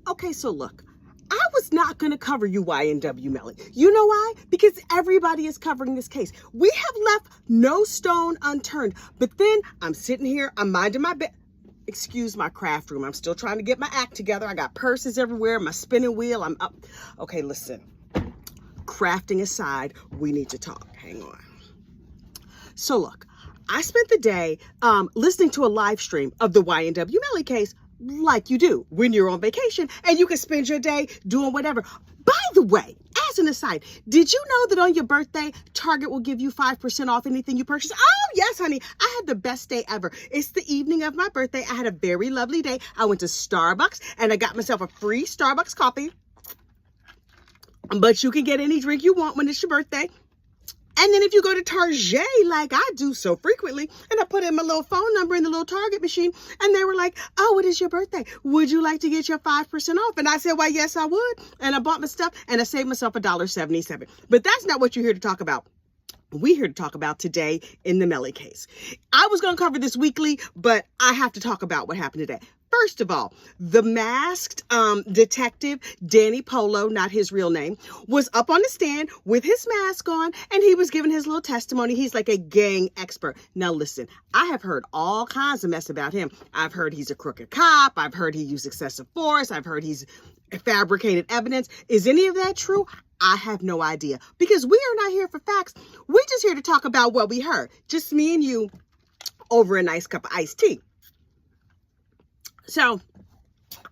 Okay, so look, I was not going to cover you, YNW Melly. You know why? Because everybody is covering this case. We have left no stone unturned. But then I'm sitting here, I'm minding my bed. Excuse my craft room. I'm still trying to get my act together. I got purses everywhere, my spinning wheel. I'm up. Okay, listen. Crafting aside, we need to talk. Hang on. So look, I spent the day listening to a live stream of the YNW Melly case, like you do when you're on vacation, and you can spend your day doing whatever. By the way, as an aside, did you know that on your birthday, Target will give you 5% off anything you purchase? Oh, yes, honey. I had the best day ever. It's the evening of my birthday. I had a very lovely day. I went to Starbucks and I got myself a free Starbucks coffee. But you can get any drink you want when it's your birthday. And then if you go to Target, like I do so frequently, and I put in my little phone number in the little Target machine, and they were like, oh, it is your birthday. Would you like to get your 5% off? And I said, well, yes, I would. And I bought my stuff, and I saved myself $1.77. But that's not what you're here to talk about. We're here to talk about today in the Melly case. I was going to cover this weekly, but I have to talk about what happened today. First of all, the masked detective, Danny Polo, not his real name, was up on the stand with his mask on, and he was giving his little testimony. He's like a gang expert. Now, listen, I have heard all kinds of mess about him. I've heard he's a crooked cop. I've heard he used excessive force. I've heard he's fabricated evidence. Is any of that true? I have no idea, because we are not here for facts. We're just here to talk about what we heard. Just me and you over a nice cup of iced tea. So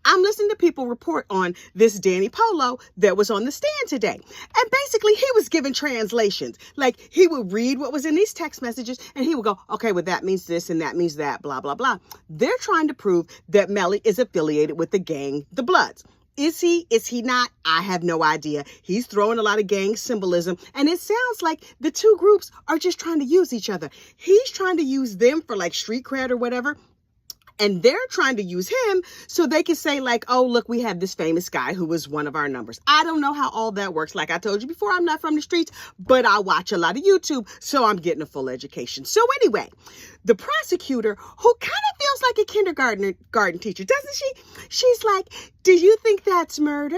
I'm listening to people report on this Danny Polo that was on the stand today. And basically, he was giving translations. Like, he would read what was in these text messages, and he would go, okay, well, that means this, and that means that, blah, blah, blah. They're trying to prove that Melly is affiliated with the gang, the Bloods. Is he? Is he not? I have no idea. He's throwing a lot of gang symbolism, and it sounds like the two groups are just trying to use each other. He's trying to use them for like street cred or whatever. And they're trying to use him so they can say like, oh, look, we have this famous guy who was one of our numbers. I don't know how all that works. Like I told you before, I'm not from the streets, but I watch a lot of YouTube, so I'm getting a full education. So anyway, the prosecutor, who kind of feels like a kindergarten teacher, doesn't she? She's like, do you think that's murder?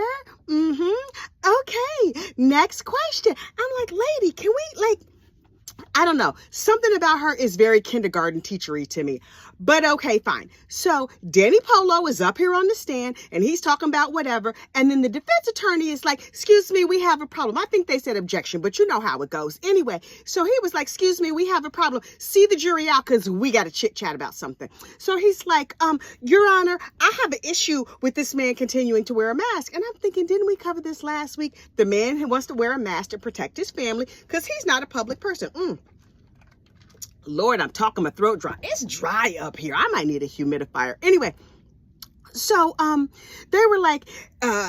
Okay, next question. I'm like, lady, can we I don't know. Something about her is very kindergarten teachery to me. But okay, fine. So Danny Polo is up here on the stand and he's talking about whatever. And then the defense attorney is like, excuse me, we have a problem. I think they said objection, but you know how it goes. Anyway, so he was like, excuse me, we have a problem. See the jury out because we got to chit chat about something. So he's like, Your Honor, I have an issue with this man continuing to wear a mask. And I'm thinking, didn't we cover this last week? The man who wants to wear a mask to protect his family because he's not a public person. Lord, I'm talking my throat dry. It's dry up here. I might need a humidifier. Anyway, so they were like,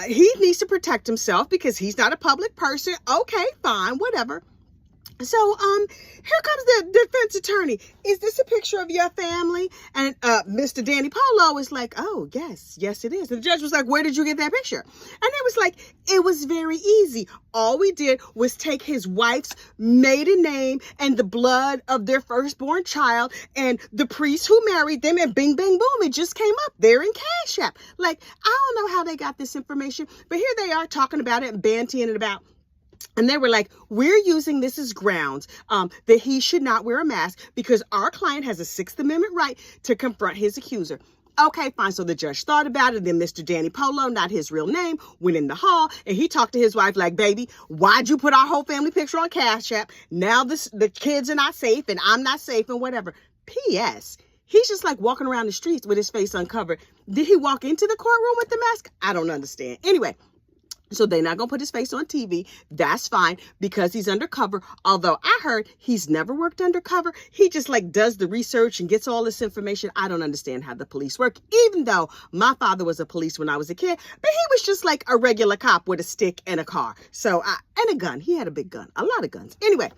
he needs to protect himself because he's not a public person. Okay, fine, whatever. So here comes the defense attorney. Is this a picture of your family? And Mr. Danny Polo is like, oh, yes, it is. And the judge was like, where did you get that picture? And it was like, it was very easy. All we did was take his wife's maiden name and the blood of their firstborn child and the priest who married them, and bing, bang, boom, it just came up there in Cash App. Like, I don't know how they got this information, but here they are talking about it and bantying it about. And they were like, we're using this as grounds that he should not wear a mask because our client has a Sixth Amendment right to confront his accuser. Okay, fine. So the judge thought about it. Then Mr. Danny Polo, not his real name, went in the hall and he talked to his wife like, baby, why'd you put our whole family picture on Cash App? Now the kids are not safe and I'm not safe and whatever. P.S. He's just like walking around the streets with his face uncovered. Did he walk into the courtroom with the mask? I don't understand. Anyway. So they're not going to put his face on TV. That's fine because he's undercover. Although I heard he's never worked undercover. He just like does the research and gets all this information. I don't understand how the police work, even though my father was a police when I was a kid. But he was just like a regular cop with a stick and a car. And a gun. He had a big gun, a lot of guns. Anyway.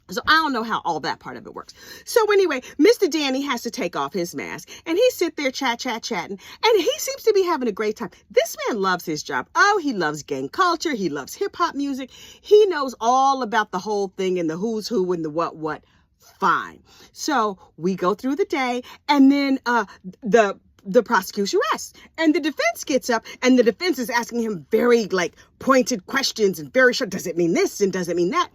So I don't know how all that part of it works. So anyway, Mr. Danny has to take off his mask and he sit there chatting. And he seems to be having a great time. This man loves his job. Oh, he loves gang culture. He loves hip hop music. He knows all about the whole thing and the who's who and the what. Fine. So we go through the day and then the the prosecution rests. And the defense gets up, and the defense is asking him very like pointed questions and very short. Does it mean this and does it mean that?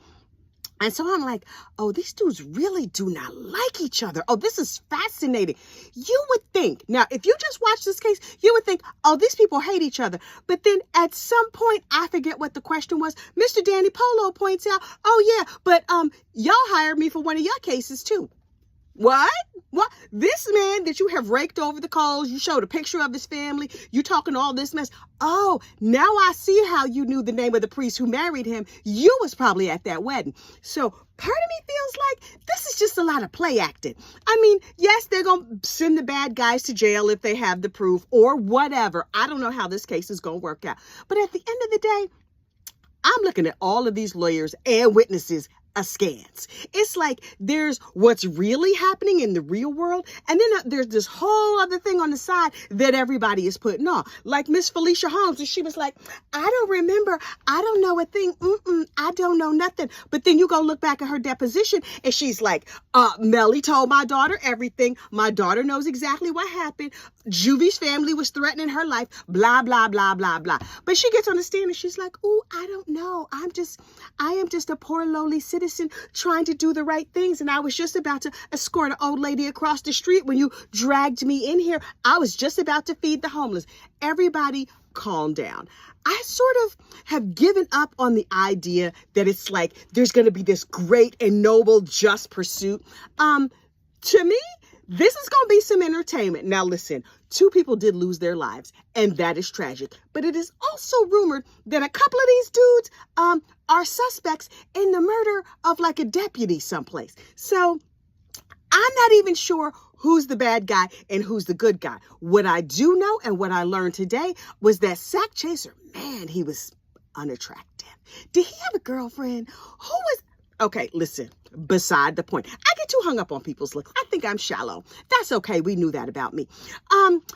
And so I'm like, oh, these dudes really do not like each other. Oh, this is fascinating. You would think, now, if you just watch this case, you would think, oh, these people hate each other. But then at some point, I forget what the question was. Mr. Danny Polo points out, oh, yeah, but y'all hired me for one of your cases, too. What? What? This man that you have raked over the coals, you showed a picture of his family, you talking all this mess. Oh, now I see how you knew the name of the priest who married him. You was probably at that wedding. So part of me feels like this is just a lot of play acting. I mean, yes, they're going to send the bad guys to jail if they have the proof or whatever. I don't know how this case is going to work out. But at the end of the day, I'm looking at all of these lawyers and witnesses askance. It's like there's what's really happening in the real world, and then there's this whole other thing on the side that everybody is putting on. Like Miss Felicia Holmes, and she was like, I don't remember, I don't know a thing, I don't know nothing. But then you go look back at her deposition, and she's like, Melly told my daughter everything. My daughter knows exactly what happened. Juvie's family was threatening her life, blah, blah, blah, blah, blah. But she gets on the stand and she's like, oh, I don't know. I am just a poor lowly citizen trying to do the right things. And I was just about to escort an old lady across the street when you dragged me in here. I was just about to feed the homeless. Everybody calm down. I sort of have given up on the idea that it's like there's going to be this great and noble just pursuit. To me, this is going to be some entertainment. Now, listen, 2 people did lose their lives, and that is tragic. But it is also rumored that a couple of these dudes are suspects in the murder of like a deputy someplace. So I'm not even sure who's the bad guy and who's the good guy. What I do know and what I learned today was that Sack Chaser, man, he was unattractive. Did he have a girlfriend? Who was... Okay, listen, beside the point. I get too hung up on people's looks. I think I'm shallow. That's okay. We knew that about me.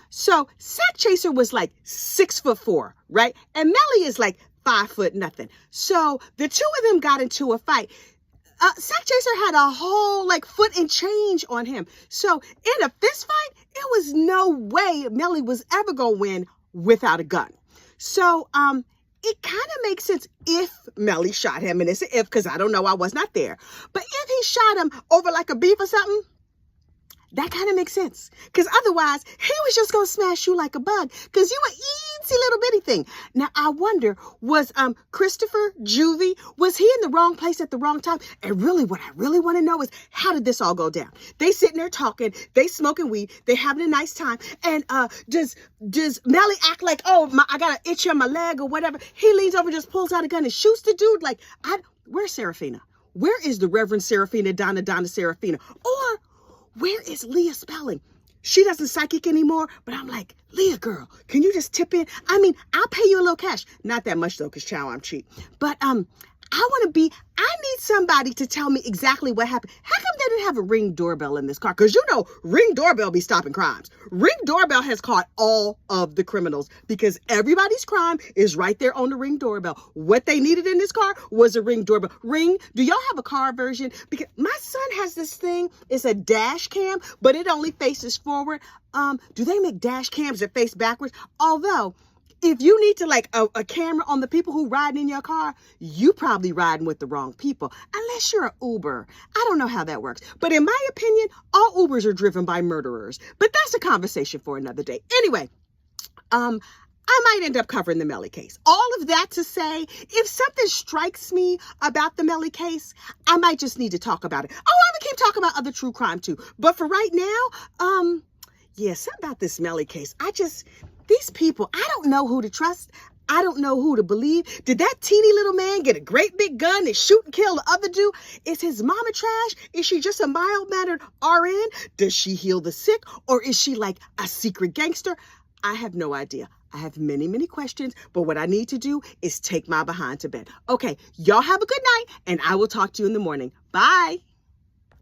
So Sack Chaser was like 6'4", right? And Melly is like 5 foot nothing. So the 2 of them got into a fight. Sack Chaser had a whole like foot and change on him. So in a fist fight, it was no way Melly was ever going to win without a gun. So, it kind of makes sense if Melly shot him, and it's an if because I don't know, I was not there. But if he shot him over like a beef or something, that kind of makes sense. Because otherwise, he was just going to smash you like a bug because you were eensy little bitty thing. Now, I wonder, was Christopher Juvie, was he in the wrong place at the wrong time? And really, what I really want to know is, how did this all go down? They sitting there talking, they smoking weed, they having a nice time. And does Melly act like, oh, I got an itch on my leg or whatever? He leans over and just pulls out a gun and shoots the dude. Like, where's Serafina? Where is the Reverend Serafina, Donna Serafina? Or where is Leah Spelling? She doesn't psychic anymore, but I'm like, Leah girl, can you just tip in? I mean, I'll pay you a little cash. Not that much though, because chow, I'm cheap. But I need somebody to tell me exactly what happened. How come they didn't have a Ring doorbell in this car? Because you know, Ring doorbell be stopping crimes. Ring doorbell has caught all of the criminals because everybody's crime is right there on the Ring doorbell. What they needed in this car was a Ring doorbell. Ring, do y'all have a car version? Because my son has this thing. It's a dash cam, but it only faces forward. Do they make dash cams that face backwards? Although, if you need to like a camera on the people who ride in your car, you probably riding with the wrong people, unless you're an Uber. I don't know how that works. But in my opinion, all Ubers are driven by murderers. But that's a conversation for another day. Anyway, I might end up covering the Melly case. All of that to say, if something strikes me about the Melly case, I might just need to talk about it. Oh, I'm gonna keep talking about other true crime too. But for right now, yeah, something about this Melly case. These people, I don't know who to trust. I don't know who to believe. Did that teeny little man get a great big gun and shoot and kill the other dude? Is his mama trash? Is she just a mild-mannered RN? Does she heal the sick? Or is she like a secret gangster? I have no idea. I have many, many questions, but what I need to do is take my behind to bed. Okay, y'all have a good night, and I will talk to you in the morning. Bye.